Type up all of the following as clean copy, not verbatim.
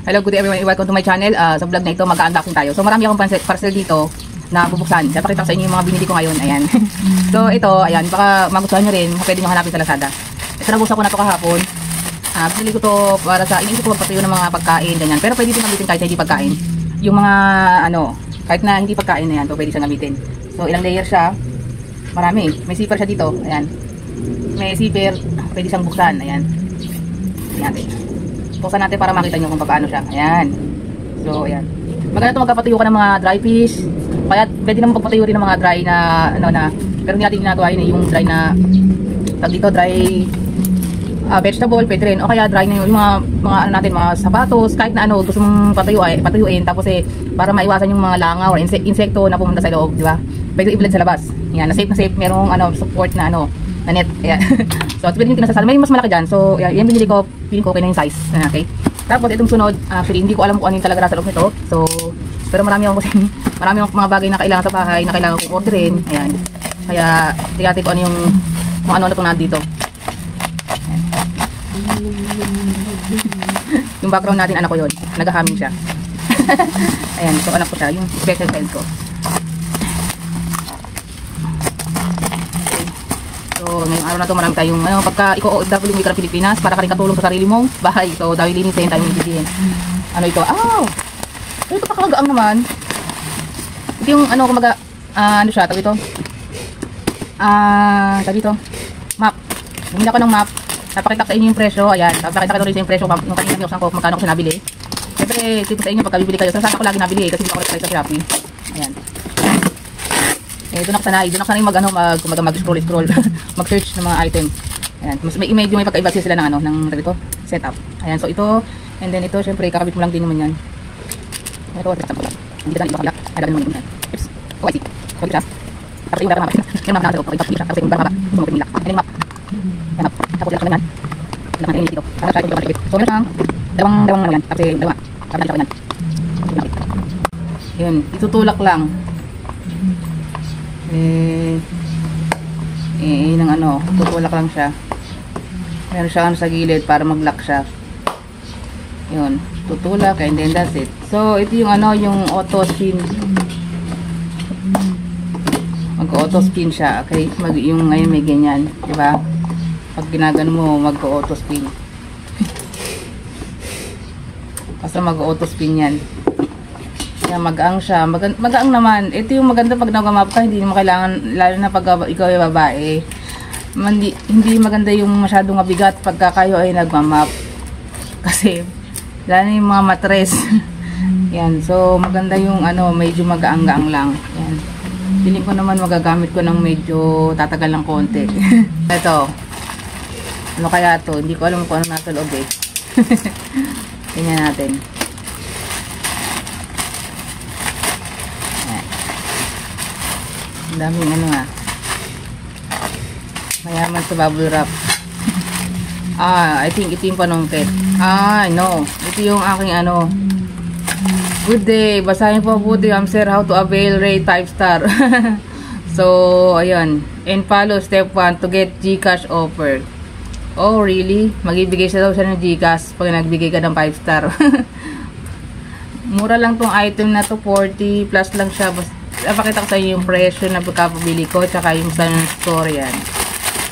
Hello, good day everyone. Welcome to my channel. Sa vlog na ito, mag-unboxing tayo. So marami akong parcel dito na bubuksan. Kaya pakita ko sa inyo yung mga binili ko ngayon. Ayan. So ito, ayan, baka magustuhan nyo rin. Pwede nyo hanapin sa Lazada. Ito, nabuksan ko na ito kahapon. Binili ko to para sa, iniisip ko magpatuyo ng mga pagkain, ganyan. Pero pwede din gamitin kahit hindi pagkain. Yung mga, kahit na hindi pagkain na yan, to pwede siyang gamitin. So ilang layer siya. Marami. May zipper siya dito. Ayan. May zipper. Pwede siyang buksan. Ayan. Ayan natin. Buksan natin para makita nyo kung paano siya. Ayan. So, ayan. Maganda ito magpapatuyo ka ng mga dry fish. Kaya pwede naman pagpatuyo rin ng mga dry na, pero hindi natin ginagawa yun, yung dry na, dito, dry vegetable, pwede rin. O kaya dry na yung mga natin, mga sapatos, kahit na gusto mong patuyuin. Tapos para maiwasan yung mga langaw or insekto na pumunta sa loob, di ba? Pwede i-blend sa labas. Ayan, na safe, merong support na na net. Ayan. So, pwede nyo kinasasal. May mas malaki dyan. So, yan binili ko. Pili ko okay na yung size. Okay. Tapos, itong sunod. Actually, hindi ko alam kung ano yung talaga nasa loob nito. So, pero marami akong mga bagay na kailangan sa bahay na kailangan kong orderin. Ayan. Kaya, tingnan ko kung ano itong nandito. Ayan. Yung background natin, anak ko yun. Nag-humming siya. Ayan. So, anak ko siya. Yung special friend ko. So, ngayong araw na to marami tayong pagka ikaw OFW mo ka ng Pilipinas para ka rin katulong sa sarili mong bahay. So, dahil linisin tayo bibigyan. Ano ito? Ito pakakagaang naman. Ito yung kumaga ano siya, tawag ito. Tawag ito. Map. Bumili ako ng map. Napakita ko sa inyo yung presyo. Ayan. Napakita ko rin yung presyo yung kanina niyoksan ko kung magkano ko siya nabili. Siyempre, tipo sa inyo pagka bibili kayo. Sasaka ko lagi nabili kasi hindi ako rin sa Shopee. Ayan. Doon ako sanay yung mag-scroll mag-search ng mga item. Ayan, medyo may pagkaiba sila ng setup. Ayan, so ito, and then ito, syempre, kakabit mo lang din naman yan. Ito, hindi ka na ipakala. Alam mo yan. Oops. Oh, I see. So, ito, tapos yung map. Yung map na ito, tapos yung map. Sumukit nila. Ayan yung map. Ayan, map. Tapos yung kanyan. Ilang kanyan dito. Para siya yung kakabit. So, meron siyang dalawang yan. Tapos yung dalawa. Tapos yung yan. Yun, itutulak lang. Tutulak lang siya. Meron siya sa gilid para mag-lock siya. Yun, tutulak and then that's it. So, ito yung yung auto spin. Mag-auto spin siya. Okay, yung ngayon may ganyan, di ba? Pag ginagano mo, mag-auto spin. Basta mag-auto spin yan. Kaya magaang siya. Magaang naman. Ito yung maganda pag nag-map ka, hindi mo kailangan, lalo na pag ikaw ay babae. Hindi maganda yung masyadong mabigat pagka kayo ay nagmamap. Kasi, lalo na yung mga matres. Yan. So, maganda yung medyo magaang-gaang lang. Yan. Piling ko naman magagamit ko ng medyo tatagal ng konti. Ito. Ano kaya to? Hindi ko alam kung ano nasa loob eh. Tingnan natin. Ang daming mayaman sa bubble wrap. I think ito yung panungkit. No. Ito yung aking Good day. Basahin po buti, sir, how to avail rate 5 star. So, ayun. And follow step 1 to get GCash offer. Oh, really? Magibigay siya daw siya ng GCash pag nagbigay ka ng 5 star. Mura lang tong item na to, 40 plus lang siya. Pakita ko sa inyo yung presyo na pagkapabili ko tsaka yung sa store yan.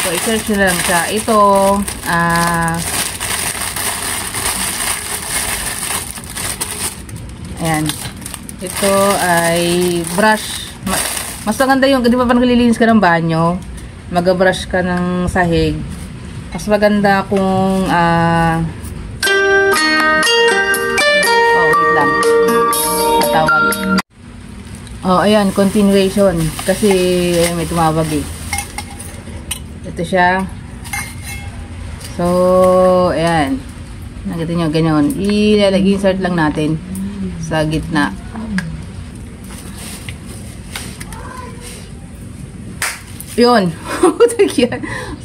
So, i-search nyo lang siya. Ito, ayan. Ito ay brush. Mas maganda yung, di ba pag naglilinis ka ng banyo, mag-brush ka ng sahig. Mas maganda kung, wait lang. Matawag. Ayan, continuation. Kasi, may tumawag eh. Ito siya. So, ayan. Nakita nyo, ganyan. Insert lang natin sa gitna. Yun.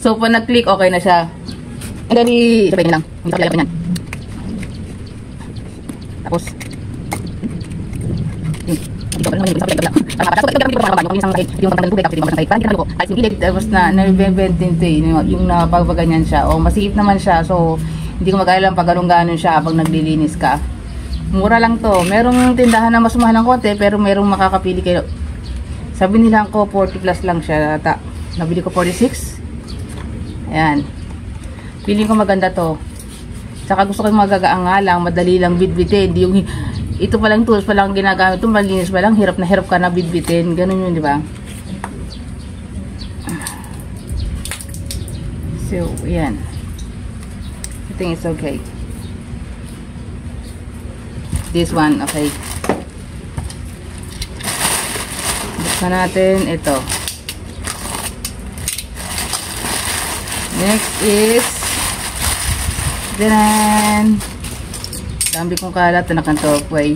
So, pag nag-click, okay na siya. And then, sabay nyo lang. Sabay nyo lang. Tapos, tapos na nabibentin ito yung napagpaganyan siya o masikip naman siya, so Hindi ko mag-alala pag ganun siya habang naglilinis ka. Mura lang to. Merong tindahan na mas mahal ng konti, pero merong makakapili kayo. Sabi nila ko 40 plus lang siya. Nabili ko 46. Ayan. Feeling ko maganda to. Saka gusto ko yung magagaang nga lang, madali lang bitbitin. Hindi yung ito pa lang tools pa lang ginagamit. Ito malinis pa lang, hirap na hirap ka na bitbitin. Ganun yun, di ba? So, ayan. I think it's okay. This one, okay. Buksan natin ito. Next is dinan. Dami kong kalat na kantokway.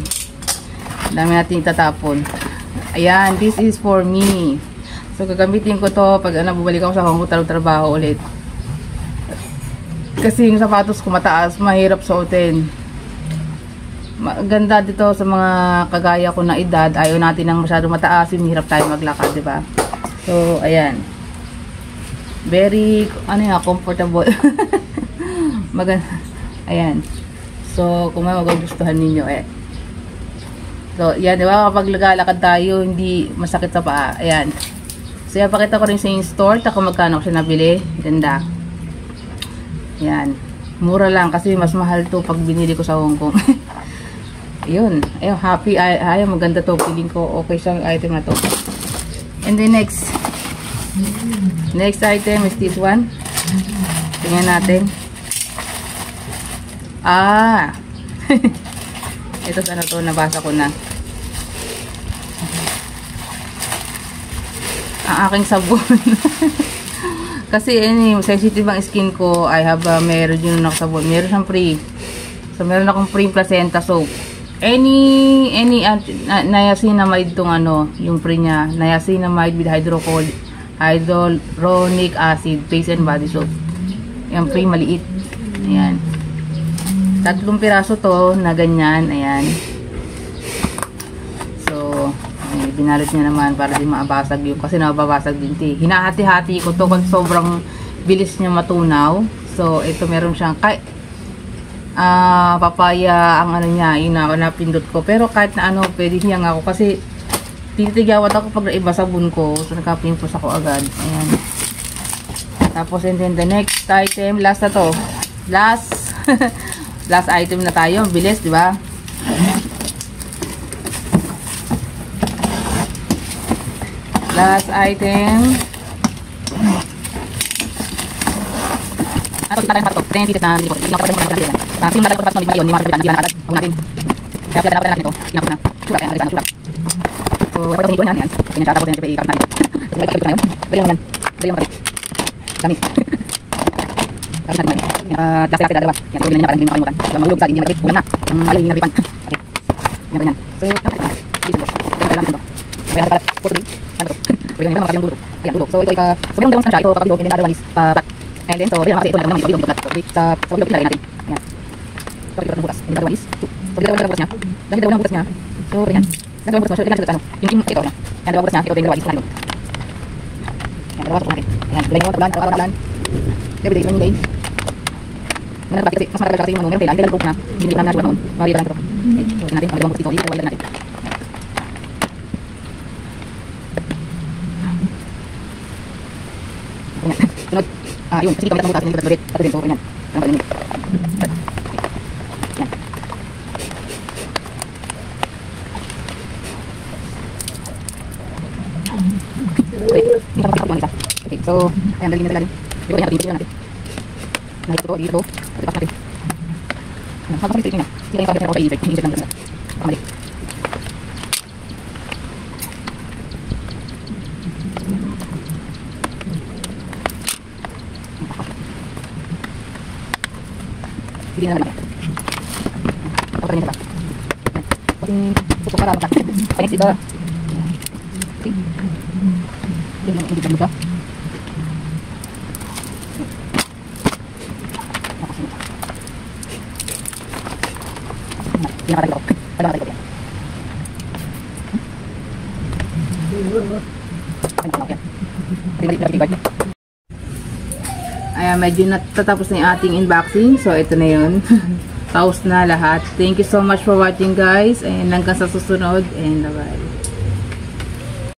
Dami natin itatapon. Ayan, this is for me. So, gagamitin ko to pag bubalik ako sa Hong Kong trabaho ulit. Kasi yung sapatos ko mataas, mahirap suotin. Maganda dito sa mga kagaya ko na edad, ayaw natin ng masyado mataas, yung hirap tayo maglakad, di ba? So, ayan. Very, comfortable. Maganda. Ayan. So, kung may magugustuhan ninyo, So, yan, di ba? Kapag naglalakad tayo, hindi masakit sa paa. Ayan. So, yan, pakita ko rin sa yung store, kung magkano ko siya nabili. Ganda. Yan. Mura lang kasi mas mahal to pag binili ko sa Hong Kong. Yun. Ayun, happy. Ay, maganda to. Feeling ko okay siyang item na to. And then next item is this one. Tingnan natin. Ito sana to, nabasa ko na. Ang aking sabon. Kasi sensitive ang skin ko. I have meron yun na sabon. Meron siyang free. So meron akong free placenta soap. Any niacinamide tong yung free niya. Niacinamide with hyaluronic acid face and body soap. Yung free maliit. Ayan. 3 piraso to na ganyan. Ayan. So binalot niya naman para di maabasag yun. Kasi nababasag din ito. Hinahati-hati ko to kasi sobrang bilis niya matunaw. So, ito meron siyang papaya ang niya. Yun na napindot ko. Pero kahit na pwede niya nga ako. Kasi titigyawat ako pag iba sabon ko. So, nagka-pimples ako agad. Ayan. Tapos, and then the next item. Last na to. Last item na tayo. Bilis, di ba? Last item. Ito kita tayo hotdog. 10 pieces na nilipot. Hindi ako pwede mo natin. Kasi yung natin ko dapat yun. Hindi mo agad. Huwag natin. Kaya pala natin ito. Inapos na. Sulat. Ayan. Sulat. So, ito yung yan. Ganyan siya. Tapos yan. Siyempre, ikapit natin. So, may kapit na yun. Bali mo yan. Bali mo kapit. Dami. Kapit natin mo yan. Last na dalawa. Yan. Pwede na niya parang hindi mo makalimutan. So, mahulog sa hindi mo kapit. Ulan na. Ang alay yung nabipan. Okay. Yan. Yan. So, kapit na. Kaya natin ito. Kaya natin pala. Photo day. Ano to? Pwede na naman dulo. Ayan, dulo. So, ito so yung dalawang siya. Ito kapag and then other one is flat. And then, so, rin kasi ito na naman yung flat. So, sa bilog pinalagay natin. Ayan. So, ito ng butas. And then other one is so, dito dalawang butas niya. Dahil dalawang butas niya. So, ganyan. Dalawang butas mo. So, ganyan sa yung ito niya. Ayan, dalawang butas niya. Ito yung dalawa is planado. Ayan, dalawa sa natin. Ayan, bilay mo, tabulan, araw-araw. Everyday, yung day. Meron bakit kasi mas matagal kasi yung meron kailan. Kailan group na. Hindi na sulat noon. Marira lang ito. Okay. So, natin. Ang dalawang butas dito. Dito, wala natin. Sunod. Yun. Kasi kami butas. Hindi ko ulit. Pato din. So, ganyan. Ang pala nito. Yan. Okay. Hindi pa kapit yung isa. Okay. So, ayan. Dalhin na natin. Dito kanya. Dito natin. Dito. Dito. Pagpas natin. Hapos natin ito. Hindi kayo kapit na ako kay i-effect. I-effect lang dito. Pamalik. Hindi na naman. Ako rin ito. Paging puso para magkakit. Panex ito. Okay. Hindi naman hindi ka. Hindi nakatagin ako. Wala nakatagin ako yan. Ay, mali. Hindi balik. medyo natatapos na yung ating unboxing. So, ito na yun. Tapos na lahat. Thank you so much for watching guys. And hanggang sa susunod. And bye-bye.